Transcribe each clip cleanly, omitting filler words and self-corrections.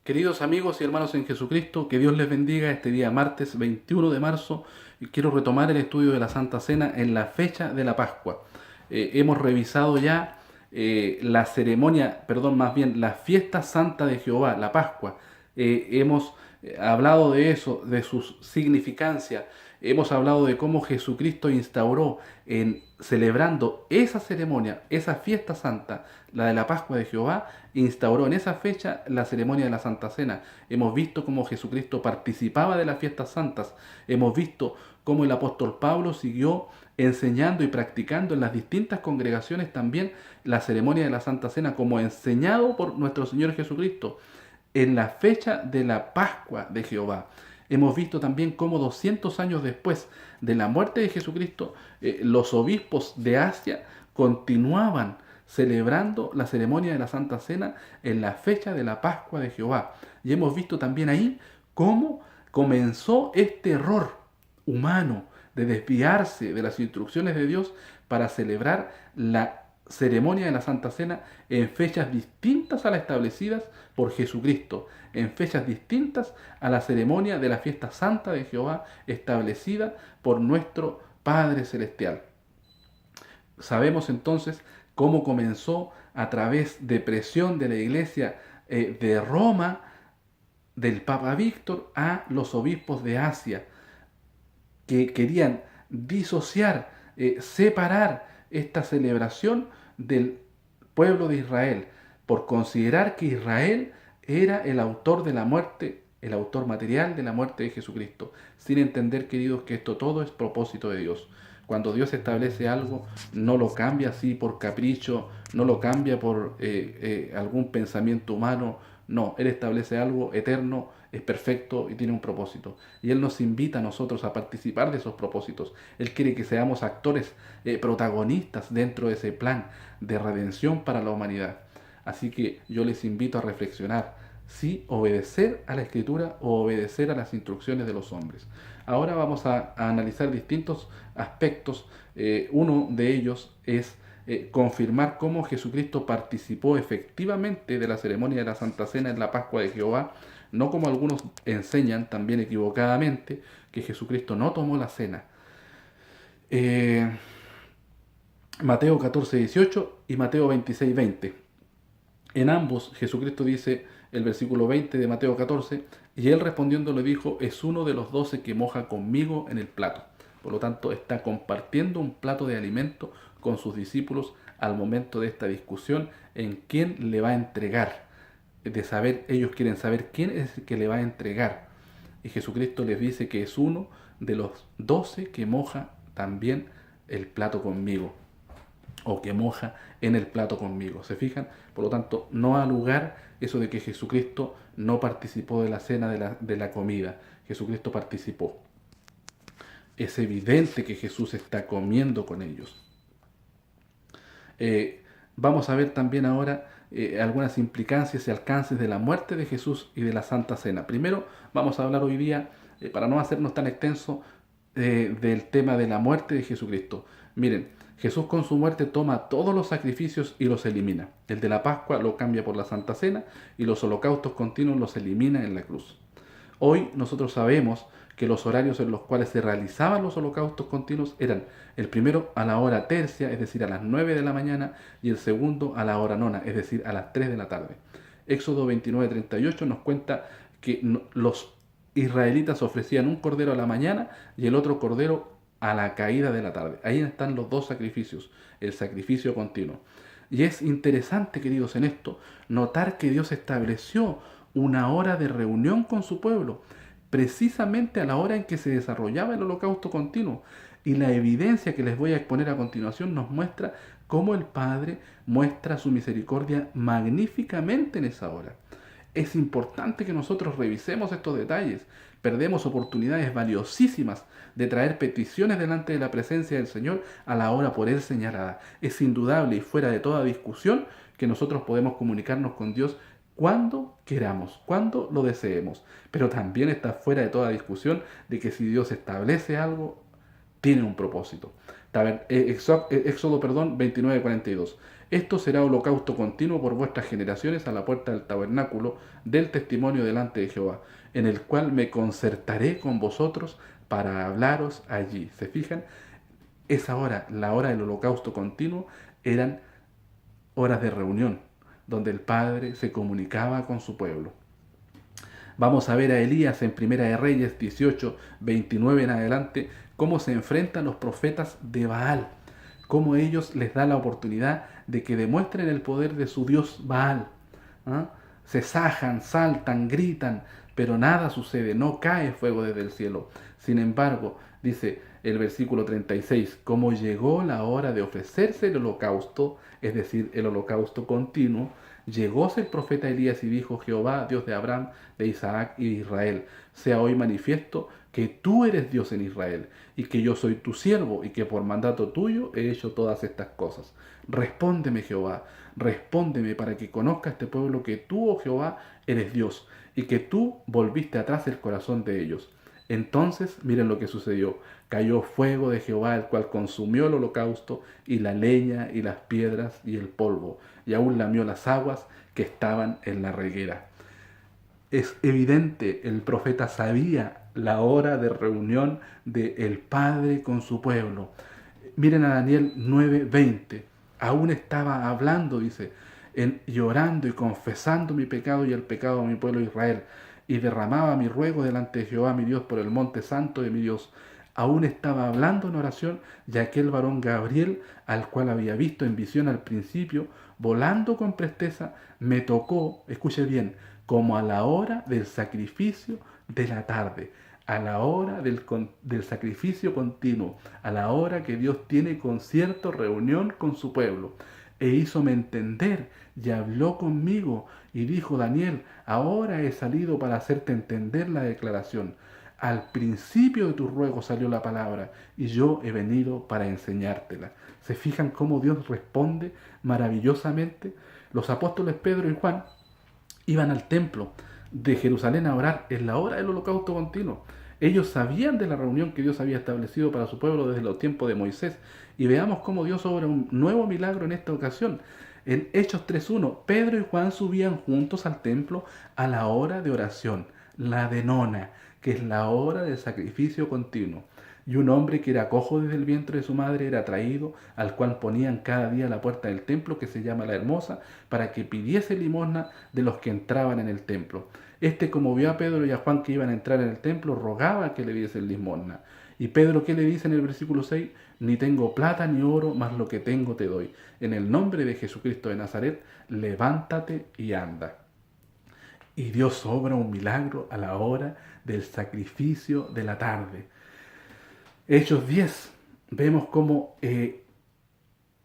Queridos amigos y hermanos en Jesucristo, que Dios les bendiga este día martes 21 de marzo. Y quiero retomar el estudio de la Santa Cena en la fecha de la Pascua. Hemos revisado ya la ceremonia, perdón, más bien la fiesta santa de Jehová, la Pascua. Hemos hablado de eso, de su significancia. Hemos hablado de cómo Jesucristo instauró en celebrando esa ceremonia, esa fiesta santa, la de la Pascua de Jehová, instauró en esa fecha la ceremonia de la Santa Cena. Hemos visto cómo Jesucristo participaba de las fiestas santas. Hemos visto cómo el apóstol Pablo siguió enseñando y practicando en las distintas congregaciones también la ceremonia de la Santa Cena, como enseñado por nuestro Señor Jesucristo en la fecha de la Pascua de Jehová. Hemos visto también cómo 200 años después de la muerte de Jesucristo, los obispos de Asia continuaban celebrando la ceremonia de la Santa Cena en la fecha de la Pascua de Jehová. Y hemos visto también ahí cómo comenzó este error humano de desviarse de las instrucciones de Dios para celebrar la ceremonia de la Santa Cena en fechas distintas a las establecidas por Jesucristo, en fechas distintas a la ceremonia de la fiesta santa de Jehová establecida por nuestro Padre Celestial. Sabemos entonces cómo comenzó a través de presión de la Iglesia de Roma, del Papa Víctor, a los obispos de Asia, que querían disociar, separar esta celebración del pueblo de Israel, por considerar que Israel era el autor de la muerte, el autor material de la muerte de Jesucristo, sin entender, queridos, que esto todo es propósito de Dios. Cuando Dios establece algo, no lo cambia así por capricho, no lo cambia por algún pensamiento humano, no, Él establece algo eterno, es perfecto y tiene un propósito. Y Él nos invita a nosotros a participar de esos propósitos. Él quiere que seamos actores, protagonistas dentro de ese plan de redención para la humanidad. Así que yo les invito a reflexionar si obedecer a la Escritura o obedecer a las instrucciones de los hombres. Ahora vamos a analizar distintos aspectos. Uno de ellos es confirmar cómo Jesucristo participó efectivamente de la ceremonia de la Santa Cena en la Pascua de Jehová, no como algunos enseñan también equivocadamente que Jesucristo no tomó la cena. Mateo 14:18 y Mateo 26:20. En ambos Jesucristo dice el versículo 20 de Mateo 14, y él respondiendo le dijo, es uno de los 12 que moja conmigo en el plato. Por lo tanto, está compartiendo un plato de alimento con sus discípulos al momento de esta discusión en quién le va a entregar. De saber, ellos quieren saber quién es el que le va a entregar. Y Jesucristo les dice que es uno de los 12 que moja también el plato conmigo, o que moja en el plato conmigo. ¿Se fijan? Por lo tanto, no ha lugar eso de que Jesucristo no participó de la cena, de la comida. Jesucristo participó. Es evidente que Jesús está comiendo con ellos. Vamos a ver también ahora algunas implicancias y alcances de la muerte de Jesús y de la Santa Cena. Primero, vamos a hablar hoy día, para no hacernos tan extenso, del tema de la muerte de Jesucristo. Miren, Jesús con su muerte toma todos los sacrificios y los elimina. El de la Pascua lo cambia por la Santa Cena y los holocaustos continuos los elimina en la cruz. Hoy nosotros sabemos que los horarios en los cuales se realizaban los holocaustos continuos eran el primero a la hora tercia, es decir, a las 9 de la mañana, y el segundo a la hora nona, es decir, a las 3 de la tarde. Éxodo 29:38 nos cuenta que los israelitas ofrecían un cordero a la mañana y el otro cordero a la caída de la tarde. Ahí están los dos sacrificios, el sacrificio continuo. Y es interesante, queridos, en esto, notar que Dios estableció una hora de reunión con su pueblo, precisamente a la hora en que se desarrollaba el holocausto continuo. Y la evidencia que les voy a exponer a continuación nos muestra cómo el Padre muestra su misericordia magníficamente en esa hora. Es importante que nosotros revisemos estos detalles. Perdemos oportunidades valiosísimas de traer peticiones delante de la presencia del Señor a la hora por Él señalada. Es indudable y fuera de toda discusión que nosotros podemos comunicarnos con Dios cuando queramos, cuando lo deseemos. Pero también está fuera de toda discusión de que si Dios establece algo, tiene un propósito. Éxodo 29:42. Esto será holocausto continuo por vuestras generaciones a la puerta del tabernáculo del testimonio delante de Jehová, en el cual me concertaré con vosotros para hablaros allí. ¿Se fijan? Esa hora, la hora del holocausto continuo, eran horas de reunión, donde el Padre se comunicaba con su pueblo. Vamos a ver a Elías en Primera de Reyes 18, 29 en adelante, cómo se enfrentan los profetas de Baal, cómo ellos les da la oportunidad de que demuestren el poder de su dios Baal. ¿Ah? Se sajan, saltan, gritan, pero nada sucede, no cae fuego desde el cielo. Sin embargo, dice el versículo 36, como llegó la hora de ofrecerse el holocausto, es decir, el holocausto continuo, llegóse el profeta Elías y dijo: Jehová, Dios de Abraham, de Isaac y de Israel, sea hoy manifiesto que tú eres Dios en Israel, y que yo soy tu siervo, y que por mandato tuyo he hecho todas estas cosas. Respóndeme, Jehová, respóndeme, para que conozca este pueblo que tú, oh Jehová, eres Dios, y que tú volviste atrás el corazón de ellos. Entonces, miren lo que sucedió. Cayó fuego de Jehová, el cual consumió el holocausto, y la leña, y las piedras, y el polvo, y aún lamió las aguas que estaban en la reguera. Es evidente, el profeta sabía la hora de reunión del Padre con su pueblo. Miren a Daniel 9:20. Aún estaba hablando, dice, llorando y confesando mi pecado y el pecado de mi pueblo Israel, y derramaba mi ruego delante de Jehová mi Dios por el monte santo de mi Dios. Aún estaba hablando en oración, y aquel varón Gabriel, al cual había visto en visión al principio, volando con presteza, me tocó, escuche bien, como a la hora del sacrificio de la tarde, a la hora del sacrificio continuo, a la hora que Dios tiene concierto, reunión con su pueblo. E hízome entender y habló conmigo y dijo: Daniel, ahora he salido para hacerte entender la declaración. Al principio de tu ruego salió la palabra, y yo he venido para enseñártela. ¿Se fijan cómo Dios responde maravillosamente? Los apóstoles Pedro y Juan iban al templo de Jerusalén a orar en la hora del holocausto continuo. Ellos sabían de la reunión que Dios había establecido para su pueblo desde los tiempos de Moisés. Y veamos cómo Dios obra un nuevo milagro en esta ocasión. En Hechos 3:1, Pedro y Juan subían juntos al templo a la hora de oración, la de nona, que es la hora del sacrificio continuo. Y un hombre que era cojo desde el vientre de su madre era traído, al cual ponían cada día a la puerta del templo, que se llama La Hermosa, para que pidiese limosna de los que entraban en el templo. Este, como vio a Pedro y a Juan que iban a entrar en el templo, rogaba que le diesen limosna. Y Pedro, ¿qué le dice en el versículo 6? Ni tengo plata ni oro, mas lo que tengo te doy. En el nombre de Jesucristo de Nazaret, levántate y anda. Y Dios obra un milagro a la hora del sacrificio de la tarde. Hechos 10, vemos como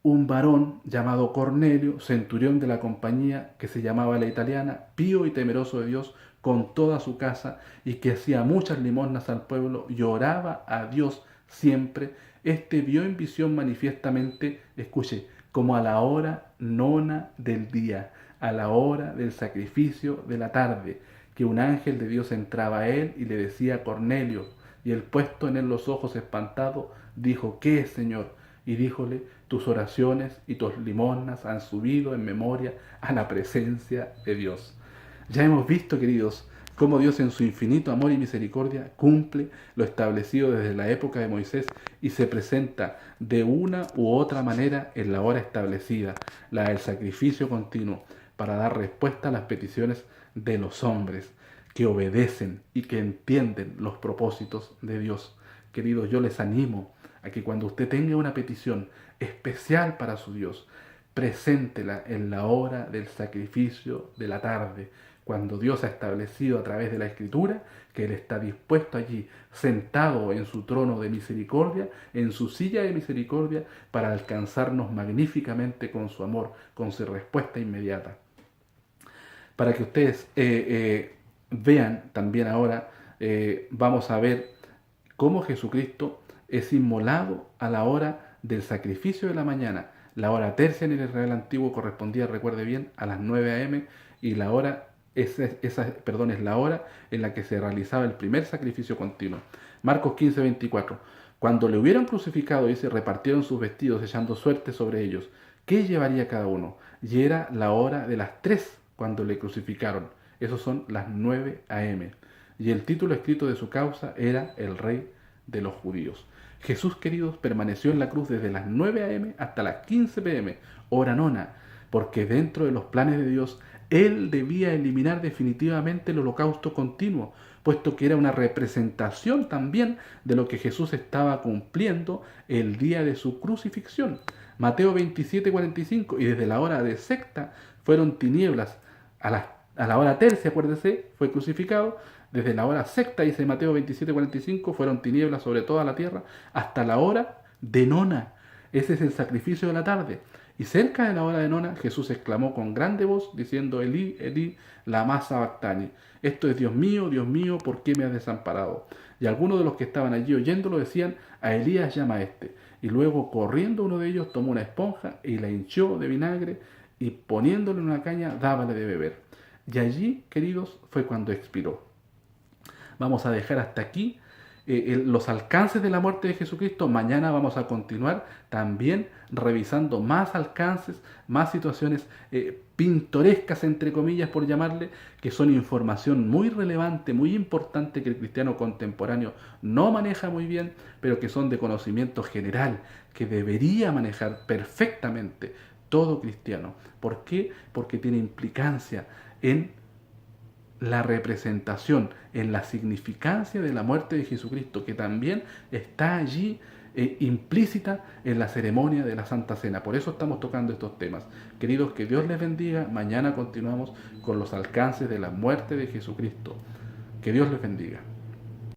un varón llamado Cornelio, centurión de la compañía que se llamaba La Italiana, pío y temeroso de Dios con toda su casa, y que hacía muchas limosnas al pueblo y oraba a Dios siempre, este vio en visión manifiestamente, escuche, como a la hora nona del día, a la hora del sacrificio de la tarde, que un ángel de Dios entraba a él y le decía: Cornelio. Y él, puesto en él los ojos espantado, dijo: ¿Qué es, Señor? Y díjole: tus oraciones y tus limosnas han subido en memoria a la presencia de Dios. Ya hemos visto, queridos, cómo Dios en su infinito amor y misericordia cumple lo establecido desde la época de Moisés y se presenta de una u otra manera en la hora establecida, la del sacrificio continuo, para dar respuesta a las peticiones de los hombres que obedecen y que entienden los propósitos de Dios. Queridos, yo les animo a que cuando usted tenga una petición especial para su Dios, preséntela en la hora del sacrificio de la tarde, cuando Dios ha establecido a través de la Escritura que Él está dispuesto allí, sentado en su trono de misericordia, en su silla de misericordia, para alcanzarnos magníficamente con su amor, con su respuesta inmediata. Para que ustedes vean también ahora, vamos a ver cómo Jesucristo es inmolado a la hora del sacrificio de la mañana. La hora tercia en el Israel antiguo correspondía, recuerde bien, a las 9 a.m. y la hora es la hora en la que se realizaba el primer sacrificio continuo. Marcos 15:24. Cuando le hubieron crucificado, dice, repartieron sus vestidos echando suerte sobre ellos. qué llevaría cada uno. Y era la hora de las 3 cuando le crucificaron. Esos son las 9 a.m. Y el título escrito de su causa era el Rey de los Judíos. Jesús, queridos, permaneció en la cruz desde las 9 a.m. hasta las 15 p.m., hora nona, porque dentro de los planes de Dios, Él debía eliminar definitivamente el holocausto continuo, puesto que era una representación también de lo que Jesús estaba cumpliendo el día de su crucifixión. Mateo 27:45, y desde la hora de sexta fueron tinieblas, a la hora tercia, acuérdese, fue crucificado. Desde la hora sexta, dice Mateo 27:45, fueron tinieblas sobre toda la tierra hasta la hora de nona. Ese es el sacrificio de la tarde. Y cerca de la hora de nona, Jesús exclamó con grande voz, diciendo: Elí, Elí, lama sabactani. Esto es: Dios mío, ¿por qué me has desamparado? Y algunos de los que estaban allí oyéndolo decían: a Elías llama a este. Y luego, corriendo uno de ellos, tomó una esponja y la hinchó de vinagre y poniéndole en una caña, dábale de beber. Y allí, queridos, fue cuando expiró. Vamos a dejar hasta aquí los alcances de la muerte de Jesucristo. Mañana vamos a continuar también revisando más alcances, más situaciones pintorescas, entre comillas, por llamarle, que son información muy relevante, muy importante, que el cristiano contemporáneo no maneja muy bien, pero que son de conocimiento general, que debería manejar perfectamente todo cristiano. ¿Por qué? Porque tiene implicancia en la representación, en la significancia de la muerte de Jesucristo, que también está allí implícita en la ceremonia de la Santa Cena. Por eso estamos tocando estos temas. Queridos, que Dios les bendiga. Mañana continuamos con los alcances de la muerte de Jesucristo. Que Dios les bendiga.